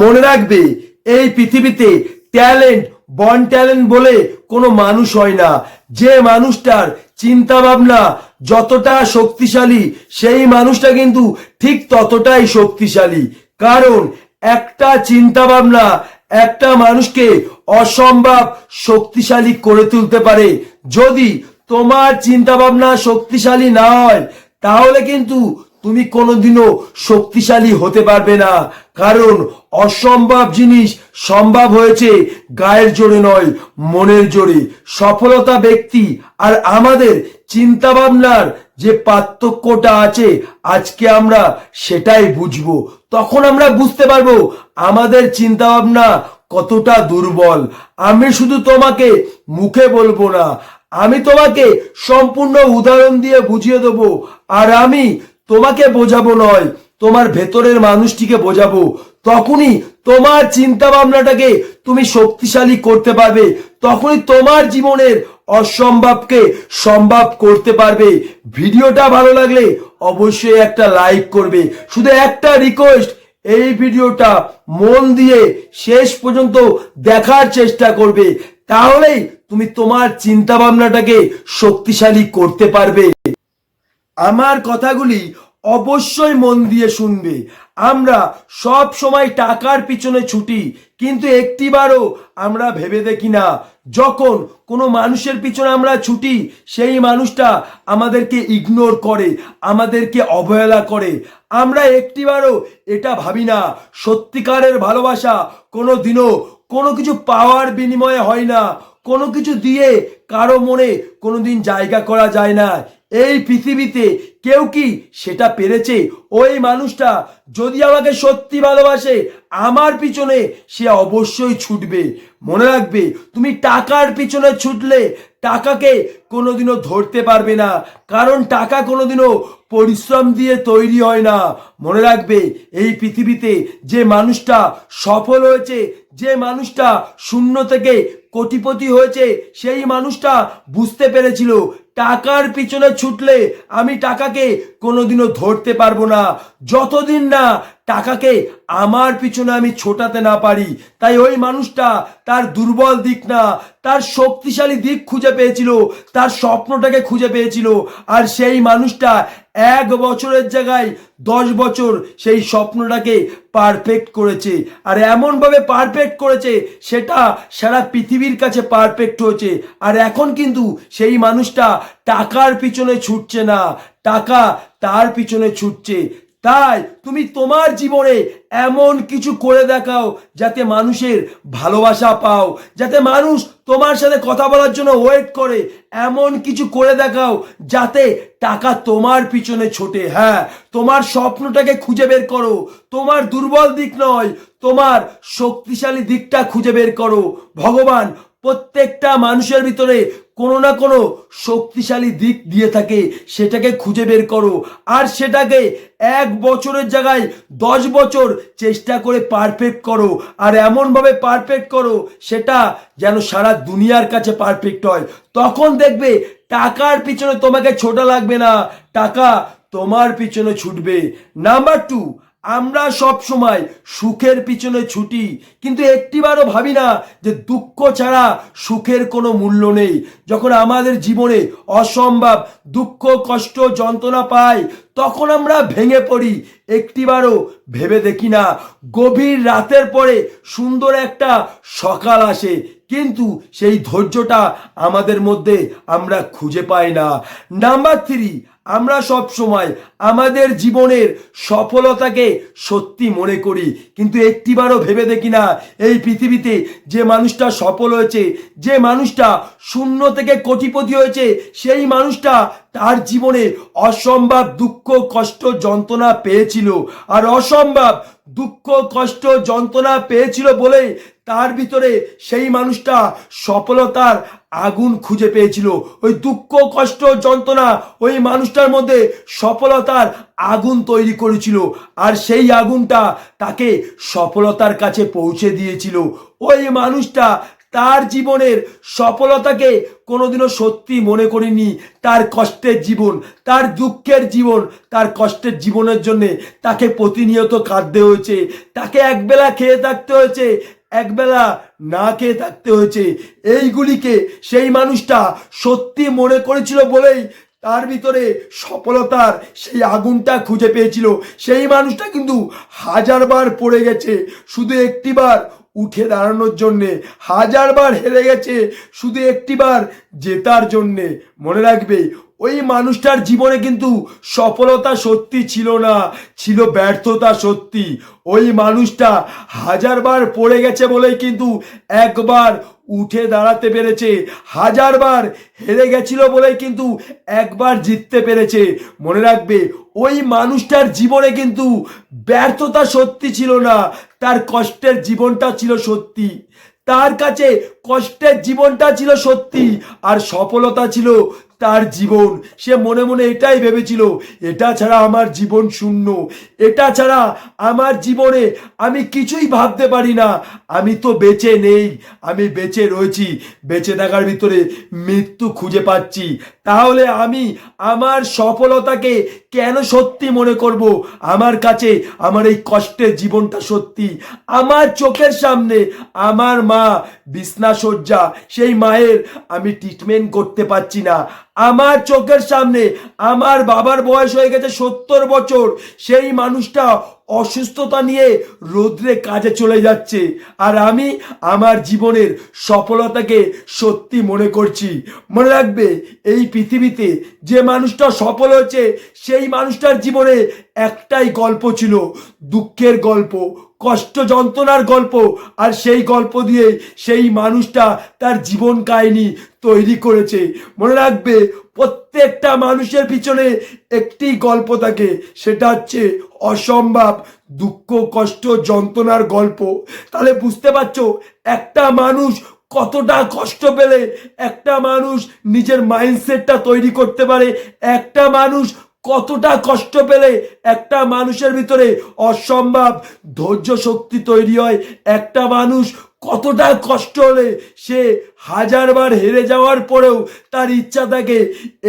মনে রাখবে, এই পৃথিবীতে ট্যালেন্ট বর্ন ট্যালেন্ট বলে কোনো মানুষ হয় না। যে মানুষটার চিন্তা ভাবনা যতটা শক্তিশালী, সেই মানুষটা কিন্তু ঠিক ততটাই শক্তিশালী। কারণ একটা চিন্তা ভাবনা একটা মানুষকে অসম্ভব শক্তিশালী করে তুলতে পারে। যদি তোমার চিন্তা ভাবনা শক্তিশালী না হয়, তাহলে কিন্তু তুমি কোনোদিনও শক্তিশালী হতে পারবে না। কারণ অসম্ভব জিনিস সম্ভব হয়েছে গায়ের জোরে নয়, মনের জোরে। সফলতা ব্যক্তি আর আমাদের চিন্তা ভাবনার যে পার্থক্যটা আছে, আজকে আমরা সেটাই বুঝবো। তখন আমরা বুঝতে পারবো আমাদের চিন্তা ভাবনা কতটা দুর্বল। আমি শুধু তোমাকে মুখে বলবো না, আমি তোমাকে সম্পূর্ণ উদাহরণ দিয়ে বুঝিয়ে দেবো। আর আমি তোমাকে বোঝাবো নয়, তোমার ভেতরের মানুষটিকে বোঝাবো। তখনই তোমার চিন্তা ভাবনাটাকে তুমি শক্তিশালী করতে পারবে। তখনই তোমার জীবনের অসম্ভবকে সম্ভব করতে পারবে। ভিডিওটা ভালো লাগলে অবশ্যই একটা লাইক করবে। শুধু একটা রিকোয়েস্ট, এই ভিডিওটা মন দিয়ে শেষ পর্যন্ত দেখার চেষ্টা করবে। তাহলেই তুমি তোমার চিন্তা ভাবনাটাকে শক্তিশালী করতে পারবে। আমার কথাগুলি অবশ্যই মন দিয়ে শুনবে। আমরা সব সময় টাকার পিছনে ছুটি, কিন্তু একটিবারও আমরা ভেবে দেখি না যখন কোনো মানুষের পিছনে আমরা ছুটি, সেই মানুষটা আমাদেরকে ইগনোর করে, আমাদেরকে অবহেলা করে। আমরা একটিবারও এটা ভাবি না সত্যিকারের ভালোবাসা কোনো দিনও কোনো কিছু পাওয়ার বিনিময়ে হয় না। কোনো কিছু দিয়ে কারো মনে কোনোদিন জায়গা করা যায় না। এই পৃথিবীতে কেউ কি সেটা পেরেছে? ওই মানুষটা যদি আমাকে সত্যি ভালোবাসে, আমার পিছনে সে অবশ্যই ছুটবে। মনে রাখবে, তুমি টাকার পিছনে ছুটলে টাকাকে কোনোদিনও ধরতে পারবে না। কারণ টাকা কোনোদিনও পরিশ্রম দিয়ে তৈরি হয় না। মনে রাখবে, এই পৃথিবীতে যে মানুষটা সফল হয়েছে, যে মানুষটা শূন্য থেকে কোটিপতি হয়েছে, সেই মানুষটা বুঝতে পেরেছিল টাকার পিছনে ছুটলে আমি টাকাকে কোনোদিনও ধরতে পারবো না, যতদিন না টাকাকে আমার পিছনে আমি ছোটাতে না পারি। তাই ওই মানুষটা তার দুর্বল দিক না, তার শক্তিশালী দিক খুঁজে পেয়েছিল, তার স্বপ্নটাকে খুঁজে পেয়েছিল। আর সেই মানুষটা 1 বছরের জায়গায় 10 বছর সেই স্বপ্নটাকে পারফেক্ট করেছে। আর এমনভাবে পারফেক্ট করেছে সেটা সারা পৃথিবীর কাছে পারফেক্ট হয়েছে। আর এখন কিন্তু সেই মানুষটা টাকার পিছনে ছুটছে না, টাকা তার পিছনে ছুটছে। তাই তুমি তোমার জীবনে এমন কিছু করে দেখাও যাতে মানুষের ভালোবাসা পাও, যাতে মানুষ তোমার সাথে কথা বলার জন্য ওয়েট করে। এমন কিছু করে দেখাও যাতে টাকা তোমার পিছনে ছোটে। হ্যাঁ, তোমার স্বপ্নটাকে খুঁজে বের করো। তোমার দুর্বল দিক নয়, তোমার শক্তিশালী দিকটা খুঁজে বের করো। ভগবান প্রত্যেকটা মানুষের ভিতরে কোনো না কোনো শক্তিশালী দিক দিয়ে থাকে, সেটাকে খুঁজে বের করো। আর সেটাকে 1 বছরের জায়গায় 10 বছর চেষ্টা করে পারফেক্ট করো। আর এমনভাবে পারফেক্ট করো সেটা যেন সারা দুনিয়ার কাছে পারফেক্ট হয়। তখন দেখবে টাকার পিছনে তোমাকে ছোটা লাগবে না, টাকা তোমার পিছনে ছুটবে। নাম্বার 2, আমরা সব সময় সুখের পিছনে ছুটি, কিন্তু একটিবারও ভাবি না যে দুঃখ ছাড়া সুখের কোনো মূল্য নেই। যখন আমাদের জীবনে অসম্ভব দুঃখ কষ্ট যন্ত্রণা পাই, তখন আমরা ভেঙে পড়ি। একটিবারও ভেবে দেখি না গভীর রাতের পরে সুন্দর একটা সকাল আসে, কিন্তু সেই ধৈর্যটা আমাদের মধ্যে আমরা খুঁজে পাই না। নাম্বার 3, আমরা সব সময় আমাদের জীবনের সফলতাকে সত্যি মনে করি, কিন্তু একটিবারও ভেবে দেখি না এই পৃথিবীতে যে মানুষটা সফল হয়েছে, যে মানুষটা শূন্য থেকে কোটিপতি হয়েছে, সেই মানুষটা তার জীবনে অসম্ভব দুঃখ কষ্ট যন্ত্রণা পেয়েছিল। আর অসম্ভব দুঃখ কষ্ট যন্ত্রণা পেয়েছিল বলে তার ভিতরে সেই মানুষটা সফলতার আগুন খুঁজে পেয়েছিল। ওই দুঃখ কষ্ট যন্ত্রণা ওই মানুষটার মধ্যে সফলতার আগুন তৈরি করেছিল। আর সেই আগুনটা তাকে সফলতার কাছে পৌঁছে দিয়েছিল। ওই মানুষটা তার জীবনের সফলতাকে কোনোদিনও সত্যি মনে করিনি। তার কষ্টের জীবন, তার দুঃখের জীবন, তার কষ্টের জীবনের জন্যে তাকে প্রতিনিয়ত কাঁদতে হয়েছে, তাকে একবেলা খেয়ে থাকতে হয়েছে, একবেলা না খেয়ে থাকতে হয়েছে। এইগুলিকে সেই মানুষটা সত্যি মনে করেছিল বলেই তার ভিতরে সফলতার সেই আগুনটা খুঁজে পেয়েছিল। সেই মানুষটা কিন্তু হাজারবার পড়ে গেছে শুধু একটিবার উঠে দাঁড়ানোর জন্যে, হাজারবার হেরে গেছে শুধু একটিবার জেতার জন্যে। মনে রাখবে, ওই মানুষটার জীবনে কিন্তু সফলতা সত্যি ছিল না, ছিল ব্যর্থতা সত্যি। ওই মানুষটা হাজারবার পড়ে গেছে বলেই কিন্তু একবার উঠে দাঁড়াতে পেরেছে, হাজারবার হেরে গেছিল বলেই কিন্তু একবার জিততে পেরেছে। মনে রাখবে, ওই মানুষটার জীবনে কিন্তু ব্যর্থতা সত্যি ছিল না, তার কষ্টের জীবনটা ছিল সত্যি। তার কাছে কষ্টের জীবনটা ছিল সত্যি আর সফলতা ছিল তার জীবন। সে মনে মনে এটাই ভেবেছিল, এটা ছাড়া আমার জীবন শূন্য, এটা ছাড়া আমার জীবনে আমি কিছুই ভাবতে পারি না। আমি তো বেঁচে নেই, আমি বেঁচে রয়েছি, বেঁচে থাকার ভিতরে মৃত্যু খুঁজে পাচ্ছি। তাহলে আমি আমার সফলতাকে কেন সত্যি মনে করব? আমার কাছে আমার এই কষ্টের জীবনটা সত্যি। আমার চোখের সামনে আমার মা বিছনা শয্যা, সেই মায়ের আমি ট্রিটমেন্ট করতে পারছি না। আমার চোখের সামনে আমার বাবার বয়স হয়ে গেছে 70 বছর, সেই মানুষটা অসুস্থতা নিয়ে রোদ্রে কাজে চলে যাচ্ছে, আর আমি আমার জীবনের সফলতাকে সত্যি মনে করছি। মনে রাখবে, এই পৃথিবীতে যে মানুষটা সফল হয়েছে সেই মানুষটার জীবনে একটাই গল্প ছিল, দুঃখের গল্প, কষ্ট যন্ত্রণার গল্প। আর সেই গল্প দিয়ে সেই মানুষটা তার জীবন কাহিনী তৈরি করেছে। মনে রাখবে, প্রত্যেকটা মানুষের পিছনে একটি গল্প থাকে, সেটা হচ্ছে অসম্ভব দুঃখ, কষ্ট, যন্ত্রণার গল্প। তাহলে বুঝতে পারছো একটা মানুষ কতটা কষ্ট পেলে একটা মানুষ নিজের মাইন্ডসেটটা তৈরি করতে পারে, একটা মানুষ কতটা কষ্ট পেলে একটা মানুষের ভিতরে অসম্ভব ধৈর্য শক্তি তৈরি হয়, একটা মানুষ কতটা কষ্ট হলে সে হাজারবার হেরে যাওয়ার পরেও তার ইচ্ছা থাকে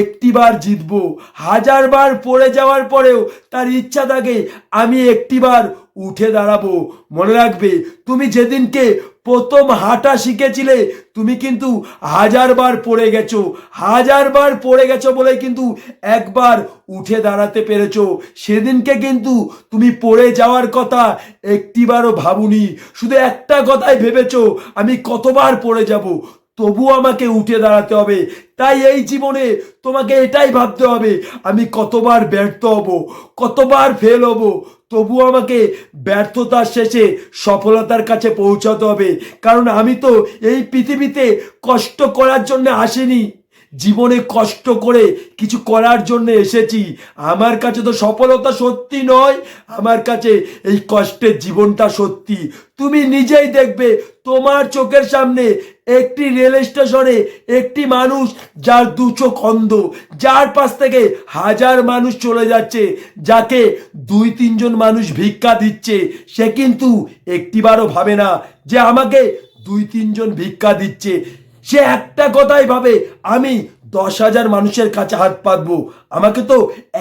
একটিবার জিতবো, হাজারবার পড়ে যাওয়ার পরেও তার ইচ্ছা থাকে আমি একটিবার উঠে দাঁড়াবো। মনে রাখবে, তুমি যেদিনকে প্রথম হাঁটা শিখেছিলে তুমি কিন্তু হাজারবার পড়ে গেছো, হাজারবার পড়ে গেছো বলে কিন্তু একবার উঠে দাঁড়াতে পেরেছো। সেদিনকে কিন্তু তুমি পড়ে যাওয়ার কথা একটিবারও ভাবুনি, শুধু একটা কথাই ভেবেছো, আমি কতবার পড়ে যাব, তবু আমাকে উঠে দাঁড়াতে হবে। তাই এই জীবনে তোমাকে এটাই ভাবতে হবে, আমি কতবার ব্যর্থ হব, কতবার ফেল হব, তবু আমাকে ব্যর্থতার শেষে সফলতার কাছে পৌঁছাতে হবে। কারণ আমি তো এই পৃথিবীতে কষ্ট করার জন্য আসিনি, জীবনে কষ্ট করে কিছু করার জন্য এসেছি। আমার কাছে তো সফলতা সত্যি নয়, আমার কাছে এই কষ্টের জীবনটা সত্যি। তুমি নিজেই দেখবে তোমার চোখের সামনে একটি রেল স্টেশনে একটি মানুষ যার দু চোখ অন্ধ, যার পাশ থেকে হাজার মানুষ চলে যাচ্ছে, যাকে 2-3 জন মানুষ ভিক্ষা দিচ্ছে, সে কিন্তু একটিবারও ভাবে না যে আমাকে 2-3 জন ভিক্ষা দিচ্ছে। সে একটা কথাই ভাবে, আমি 10,000 মানুষের কাছে হাত পাতবো, আমাকে তো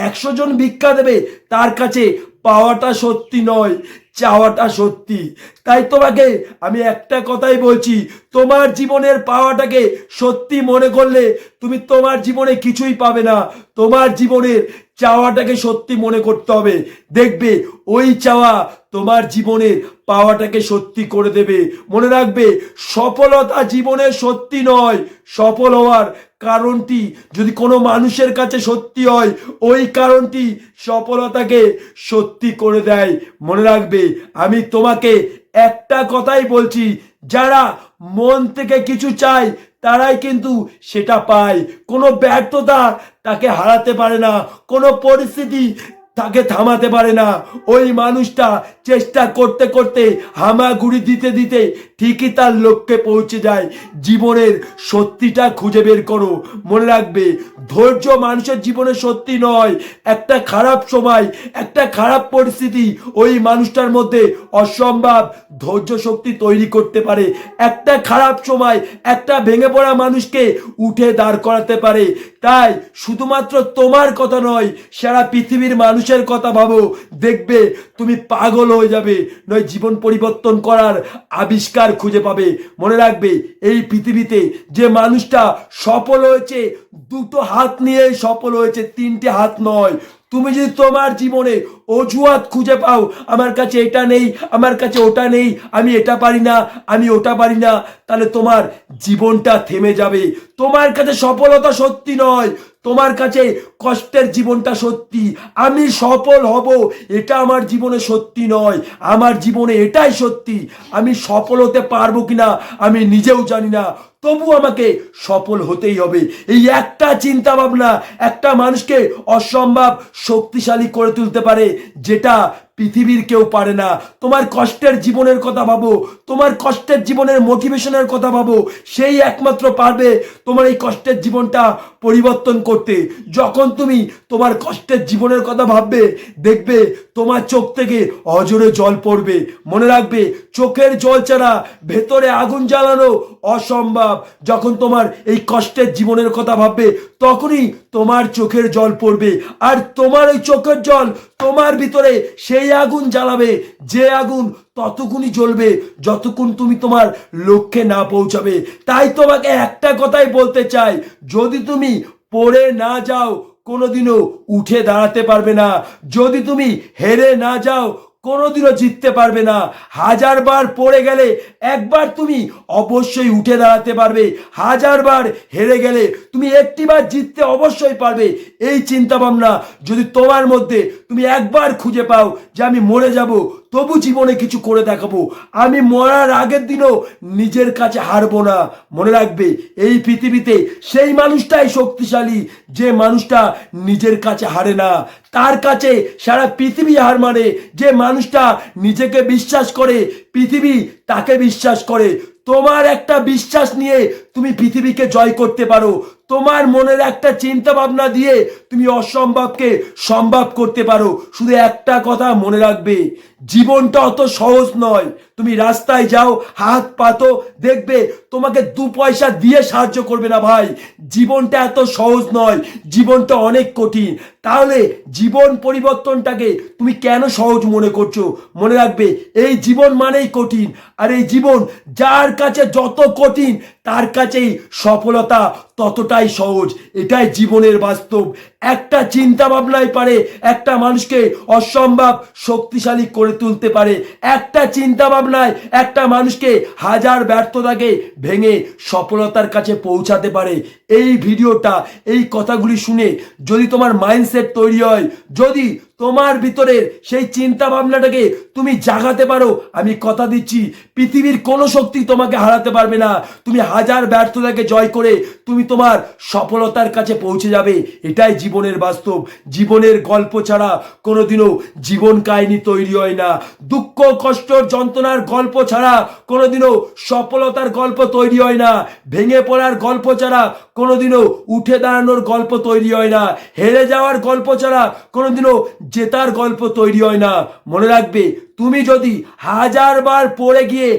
100 জন ভিক্ষা দেবে। তার কাছে পাওয়াটা সত্যি নয়, চাওয়াটা সত্যি। তাই তোমাকে আমি একটা কথাই বলছি, তোমার জীবনের পাওয়াটাকে সত্যি মনে করলে তুমি তোমার জীবনে কিছুই পাবে না। তোমার জীবনের চাওয়াটাকে সত্যি মনে করতে হবে, দেখবে ওই চাওয়া তোমার জীবনের পাওয়াটাকে সত্যি করে দেবে। মনে রাখবে, সফলতা জীবনে সত্যি নয়, সফল হওয়ার কারণটি যদি কোনো মানুষের কাছে সত্যি হয়, ওই কারণটি সফলতাকে সত্যি করে দেয়। মনে রাখবে, আমি তোমাকে একটা কথাই বলছি, যারা মন থেকে কিছু চায় তারাই কিন্তু সেটা পায়। কোনো ব্যর্থতা তাকে হারাতে পারে না, কোনো পরিস্থিতি তাকে থামাতে পারে না। ওই মানুষটা চেষ্টা করতে করতে হামাগুড়ি দিতে দিতে ঠিকই তার লক্ষ্যে পৌঁছে যায়। জীবনের সত্যিটা খুঁজে বের করো। মনে রাখবে, ধৈর্য মানুষের জীবনে সত্যি নয়। একটা খারাপ সময়, একটা খারাপ পরিস্থিতি ওই মানুষটার মধ্যে অসম্ভব ধৈর্য শক্তি তৈরি করতে পারে। একটা খারাপ সময় একটা ভেঙে পড়া মানুষকে উঠে দাঁড় করাতে পারে। তাই শুধুমাত্র তোমার কথা নয়, সারা পৃথিবীর মানুষের কথা ভাবো, দেখবে তুমি পাগল হয়ে যাবে, নয় জীবন পরিবর্তন করার আবিষ্কার খুঁজে পাবে। মনে রাখবে, এই পৃথিবীতে যে মানুষটা সফল হয়েছে, দুটো হাত নিয়ে সফল হয়েছে, তিনটে হাত নয়। তুমি যদি তোমার জীবনে অজুহাত খুঁজে পাও, আমার কাছে এটা নেই, আমার কাছে ওটা নেই, আমি এটা পারি না, আমি ওটা পারি না, তাহলে তোমার জীবনটা থেমে যাবে। তোমার কাছে সফলতা সত্যি নয়, তোমার কাছে কষ্টের জীবনটা সত্যি। আমি সফল হব এটা আমার জীবনে সত্যি নয়, আমার জীবনে এটাই সত্যি। আমি সফল হতে পারবো কিনা আমি নিজেও জানি না, তবু আমাকে সফল হতেই হবে। এই একটা চিন্তা ভাবনা একটা মানুষকে অসম্ভব শক্তিশালী করে তুলতে পারে, যেটা পৃথিবীর কেউ পারে না। তোমার কষ্টের জীবনের কথা ভাবো, তোমার কষ্টের জীবনের মোটিভেশনের কথা ভাবো, সেই একমাত্র পারবে তোমার এই কষ্টের জীবনটা পরিবর্তন করতে। যখন তুমি তোমার কষ্টের জীবনের কথা ভাববে, দেখবে তোমার চোখ থেকে অজরে জল পড়বে। মনে রাখবে, চোখের জল ছাড়া ভেতরে আগুন জ্বালানো অসম্ভব। যখন তোমার এই কষ্টের জীবনের কথা ভাববে, তখনই তোমার চোখের জল পড়বে। আর তোমার ওই চোখের জল তোমার ভিতরে সেই আগুন জ্বালাবে, যে আগুন ততক্ষণই জ্বলবে যতক্ষণ তুমি তোমার লক্ষ্যে না পৌঁছাবে। তাই তোমাকে একটা কথাই বলতে চাই, যদি তুমি পড়ে না যাও, কোনোদিনও উঠে দাঁড়াতে পারবে না। যদি তুমি হেরে না যাও, কোনোদিনও জিততে পারবে না। হাজারবার পড়ে গেলে একবার তুমি অবশ্যই উঠে দাঁড়াতে পারবে। হাজারবার হেরে গেলে তুমি একটিবার জিততে অবশ্যই পারবে। এই চিন্তা ভাবনা যদি তোমার মধ্যে তুমি একবার খুঁজে পাও যে আমি মরে যাব, তবু জীবনে কিছু করে দেখাবো, আমি মরার আগের দিনও নিজের কাছে হারবো না। মনে রাখবে, এই পৃথিবীতে সেই মানুষটাই শক্তিশালী যে মানুষটা নিজের কাছে হারে না। তার কাছে সারা পৃথিবী হার মানে যে মানুষটা নিজেকে বিশ্বাস করে, পৃথিবী তাকে বিশ্বাস করে। তোমার একটা বিশ্বাস নিয়ে তুমি পৃথিবীকে জয় করতে পারো। তোমার মনের একটা চিন্তা ভাবনা দিয়ে তুমি অসম্ভবকে সম্ভব করতে পারো। শুধু একটা কথা মনে রাখবে, জীবনটা অত সহজ নয়। তুমি রাস্তায় যাও, হাত পাতো, দেখবে তোমাকে 2 পয়সা দিয়ে সাহায্য করবে না ভাই। জীবনটা এত সহজ নয়, জীবনটা অনেক কঠিন। তাহলে জীবন পরিবর্তনটাকে তুমি কেন সহজ মনে করছো? মনে রাখবে, এই জীবন মানেই কঠিন। আর এই জীবন যার কাছে যত কঠিন, তার কাছেই সফলতা ততটাই সহজ। এটাই জীবনের বাস্তব। একটা চিন্তা ভাবনাই পারে একটা মানুষকে অসম্ভব শক্তিশালী করে তুলতে পারে। একটা চিন্তা ভাবনায় একটা মানুষকে হাজার ব্যর্থতাকে ভেঙে সফলতার কাছে পৌঁছাতে পারে। এই ভিডিওটা, এই কথাগুলি শুনে যদি তোমার মাইন্ডসেট তৈরি হয়, যদি তোমার ভিতরের সেই চিন্তা ভাবনাটাকে তুমি জাগাতে পারো, আমি কথা দিচ্ছি পৃথিবীর কোনো শক্তি তোমাকে হারাতে পারবে না। তুমি হাজার ব্যর্থতাকে জয় করে তুমি তোমার সফলতার কাছে পৌঁছে যাবে। এটাই জীবনের বাস্তব। জীবনের গল্প ছাড়া কোনোদিনও জীবন কাহিনী তৈরি হয় না। দুঃখ, কষ্ট, যন্ত্রণার গল্প ছাড়া কোনোদিনও সফলতার গল্প তৈরি হয় না। ভেঙে পড়ার গল্প ছাড়া কোনোদিনও উঠে দাঁড়ানোর গল্প তৈরি হয় না। হেরে যাওয়ার গল্প ছাড়া কোনোদিনও জেতার গল্প তৈরি হয় না। মনে রাখবে, তুমি যদি হাজারবার পড়ে গিয়ে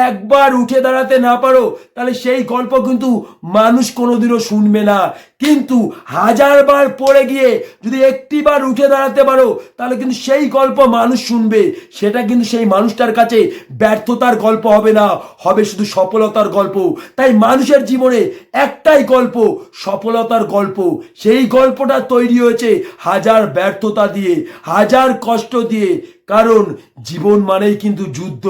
একবার উঠে দাঁড়াতে না পারো, তাহলে সেই গল্প কিন্তু মানুষ কোনোদিনও শুনবে না। কিন্তু হাজারবার পড়ে গিয়ে যদি একটিবার উঠে দাঁড়াতে পারো, তাহলে কিন্তু সেই গল্প মানুষ শুনবে। সেটা কিন্তু সেই মানুষটার কাছে ব্যর্থতার গল্প হবে না, হবে শুধু সফলতার গল্প। তাই মানুষের জীবনে একটাই গল্প, সফলতার গল্প। সেই গল্পটা তৈরি হয়েছে হাজার ব্যর্থতা দিয়ে, হাজার কষ্ট দিয়ে। কারণ জীবন মানেই কিন্তু যুদ্ধ।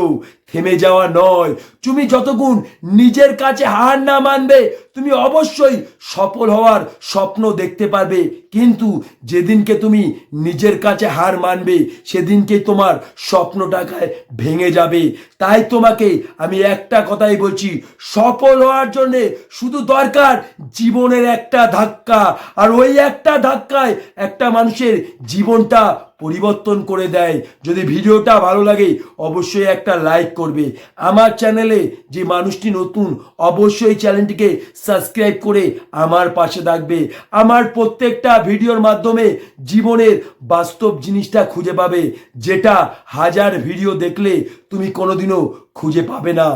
থেমে যাওয়া নয়। তুমি যতক্ষণ নিজের কাছে হার না মানবে তুমি অবশ্যই সফল হওয়ার স্বপ্ন দেখতে পারবে, কিন্তু যেদিনকে তুমি নিজের কাছে হার মানবে সেদিনকে তোমার স্বপ্নটাকে ভেঙে যাবে। তাই তোমাকে আমি একটা কথাই বলছি, সফল হওয়ার জন্যে শুধু দরকার জীবনের একটা ধাক্কা, আর ওই একটা ধাক্কায় একটা মানুষের জীবনটা পরিবর্তন করে দেয়। যদি ভিডিওটা ভালো লাগে অবশ্যই একটা লাইক করবে। আমার চ্যানেলে যে মানুষটি নতুন অবশ্যই চ্যানেলটিকে সাবস্ক্রাইব করে আমার পাশে থাকবে। আমার প্রত্যেকটা ভিডিওর মাধ্যমে জীবনের বাস্তব জিনিসটা খুঁজে পাবে, যেটা হাজার ভিডিও দেখলে তুমি কোনোদিনও খুঁজে পাবে না।